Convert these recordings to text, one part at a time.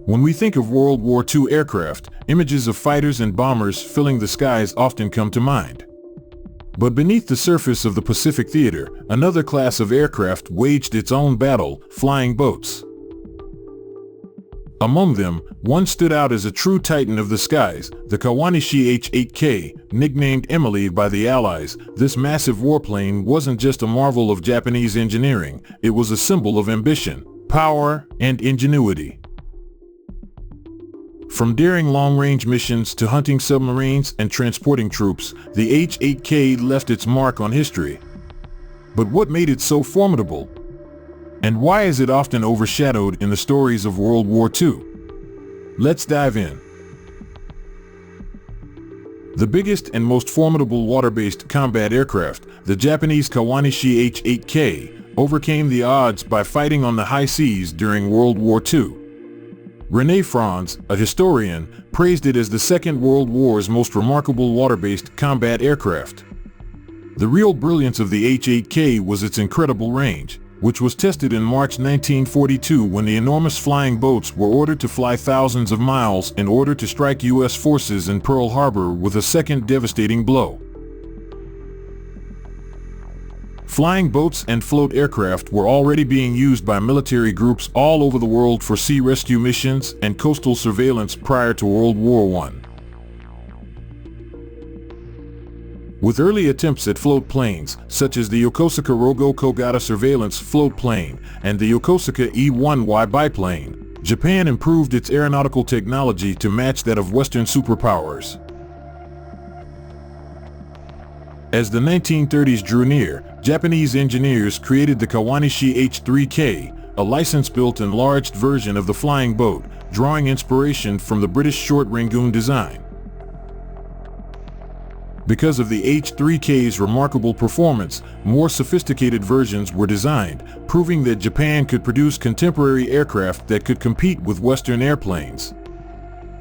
When we think of World War II aircraft, images of fighters and bombers filling the skies often come to mind. But beneath the surface of the Pacific Theater, another class of aircraft waged its own battle: flying boats. Among them, one stood out as a true titan of the skies, the Kawanishi H8K, nicknamed Emily by the Allies. This massive warplane wasn't just a marvel of Japanese engineering, it was a symbol of ambition, power, and ingenuity. From daring long-range missions to hunting submarines and transporting troops, the H8K left its mark on history. But what made it so formidable? And why is it often overshadowed in the stories of World War II? Let's dive in. The biggest and most formidable water-based combat aircraft, the Japanese Kawanishi H8K, overcame the odds by fighting on the high seas during World War II. Rene Franz, a historian, praised it as the Second World War's most remarkable water-based combat aircraft. The real brilliance of the H8K was its incredible range, which was tested in March 1942 when the enormous flying boats were ordered to fly thousands of miles in order to strike U.S. forces in Pearl Harbor with a second devastating blow. Flying boats and float aircraft were already being used by military groups all over the world for sea rescue missions and coastal surveillance prior to World War I. With early attempts at float planes, such as the Yokosuka Rogo Kogata surveillance float plane and the Yokosuka E-1Y biplane, Japan improved its aeronautical technology to match that of Western superpowers. As the 1930s drew near, Japanese engineers created the Kawanishi H8K, a license-built enlarged version of the flying boat, drawing inspiration from the British short Rangoon design. Because of the H8K's remarkable performance, more sophisticated versions were designed, proving that Japan could produce contemporary aircraft that could compete with Western airplanes.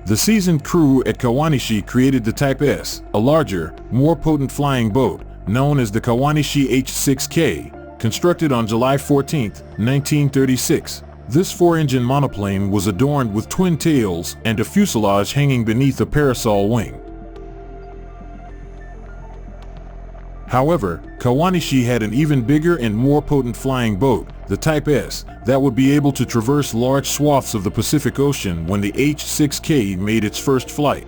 The seasoned crew at Kawanishi created the Type S, a larger, more potent flying boat, known as the Kawanishi H6K, constructed on July 14, 1936. This four-engine monoplane was adorned with twin tails and a fuselage hanging beneath a parasol wing. However, Kawanishi had an even bigger and more potent flying boat, the Type S, that would be able to traverse large swaths of the Pacific Ocean when the H6K made its first flight.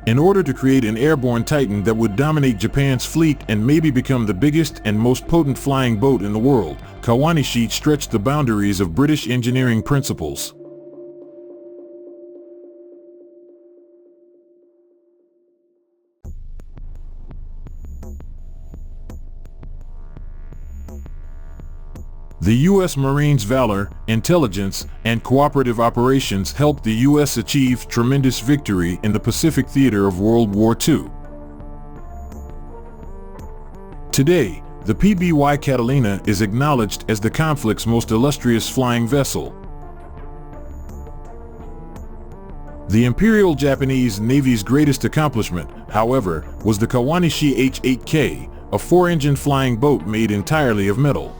In order to create an airborne titan that would dominate Japan's fleet and maybe become the biggest and most potent flying boat in the world, Kawanishi stretched the boundaries of British engineering principles. The U.S. Marines' valor, intelligence, and cooperative operations helped the U.S. achieve tremendous victory in the Pacific theater of World War II. Today, the PBY Catalina is acknowledged as the conflict's most illustrious flying vessel. The Imperial Japanese Navy's greatest accomplishment, however, was the Kawanishi H8K, a four-engine flying boat made entirely of metal.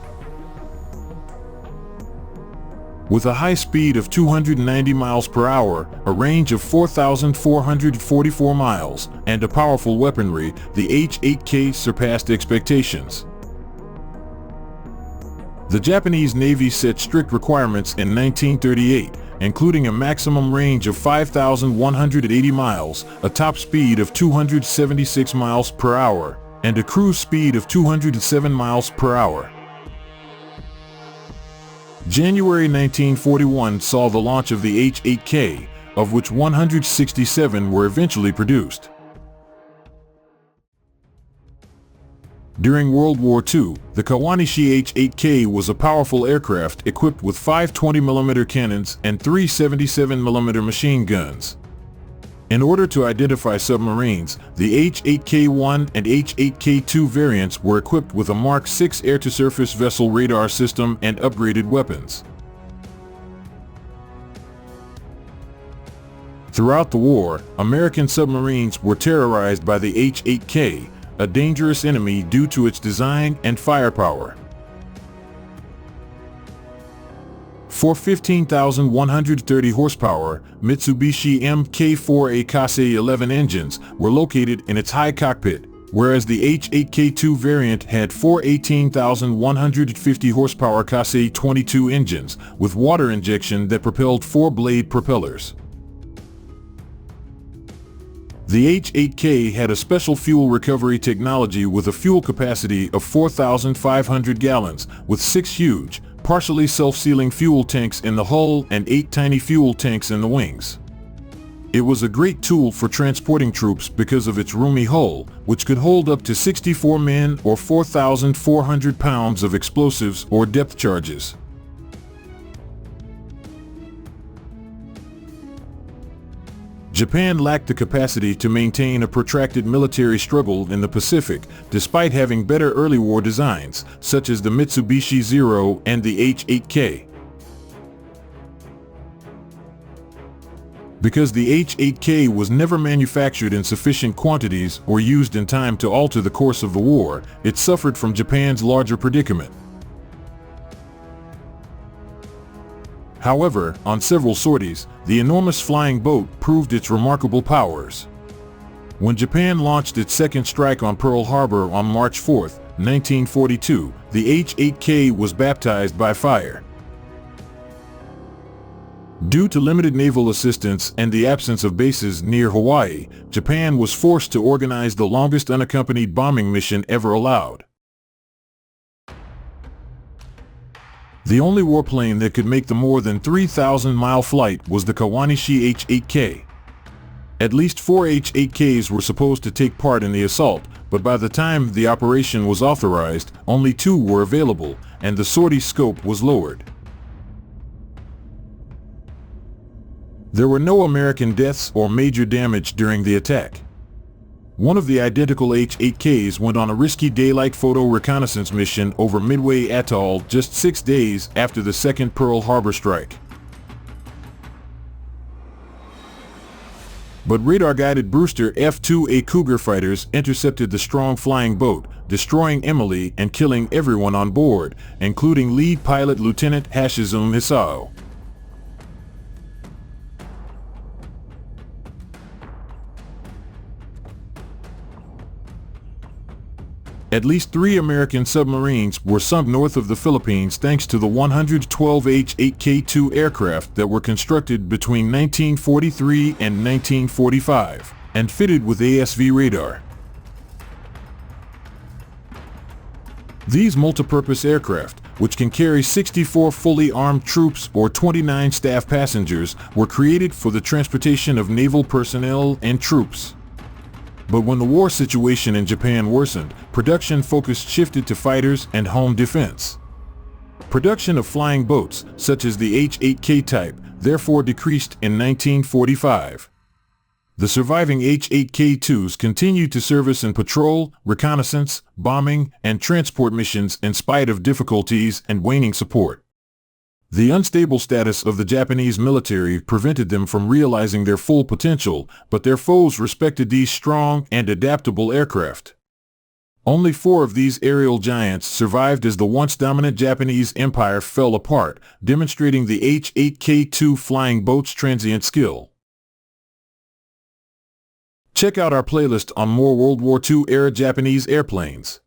With a high speed of 290 miles per hour, a range of 4,444 miles, and a powerful weaponry, the H8K surpassed expectations. The Japanese Navy set strict requirements in 1938, including a maximum range of 5,180 miles, a top speed of 276 miles per hour, and a cruise speed of 207 miles per hour. January 1941 saw the launch of the H8K, of which 167 were eventually produced. During World War II, the Kawanishi H8K was a powerful aircraft equipped with 5 20mm cannons and 3 77mm machine guns. In order to identify submarines, the H8K1 and H8K2 variants were equipped with a Mark 6 air-to-surface vessel radar system and upgraded weapons. Throughout the war, American submarines were terrorized by the H8K, a dangerous enemy due to its design and firepower. Four 15,130 horsepower Mitsubishi Mk4A Kase 11 engines were located in its high cockpit, whereas the H8K2 variant had four 18,150 horsepower Kase 22 engines with water injection that propelled four-blade propellers. The H8K had a special fuel recovery technology with a fuel capacity of 4,500 gallons, with 6 huge, partially self-sealing fuel tanks in the hull and 8 tiny fuel tanks in the wings. It was a great tool for transporting troops because of its roomy hull, which could hold up to 64 men or 4,400 pounds of explosives or depth charges. Japan lacked the capacity to maintain a protracted military struggle in the Pacific, despite having better early war designs, such as the Mitsubishi Zero and the H8K. Because the H8K was never manufactured in sufficient quantities or used in time to alter the course of the war, it suffered from Japan's larger predicament. However, on several sorties, the enormous flying boat proved its remarkable powers. When Japan launched its second strike on Pearl Harbor on March 4, 1942, the H8K was baptized by fire. Due to limited naval assistance and the absence of bases near Hawaii, Japan was forced to organize the longest unaccompanied bombing mission ever allowed. The only warplane that could make the more than 3,000-mile flight was the Kawanishi H8K. At least 4 H8Ks were supposed to take part in the assault, but by the time the operation was authorized, only 2 were available, and the sortie scope was lowered. There were no American deaths or major damage during the attack. One of the identical H8Ks went on a risky daylight photo reconnaissance mission over Midway Atoll just 6 days after the second Pearl Harbor strike. But radar-guided Brewster F-2A Cougar fighters intercepted the strong flying boat, destroying Emily and killing everyone on board, including lead pilot Lieutenant Hashizumi Hisao. At least 3 American submarines were sunk north of the Philippines thanks to the 112 H8K2 aircraft that were constructed between 1943 and 1945 and fitted with ASV radar. These multipurpose aircraft, which can carry 64 fully armed troops or 29 staff passengers, were created for the transportation of naval personnel and troops. But when the war situation in Japan worsened, production focus shifted to fighters and home defense. Production of flying boats, such as the H8K type, therefore decreased in 1945. The surviving H8K2s continued to service in patrol, reconnaissance, bombing, and transport missions in spite of difficulties and waning support. The unstable status of the Japanese military prevented them from realizing their full potential, but their foes respected these strong and adaptable aircraft. Only 4 of these aerial giants survived as the once dominant Japanese empire fell apart, demonstrating the H8K2 flying boat's transient skill. Check out our playlist on more World War II era Japanese airplanes.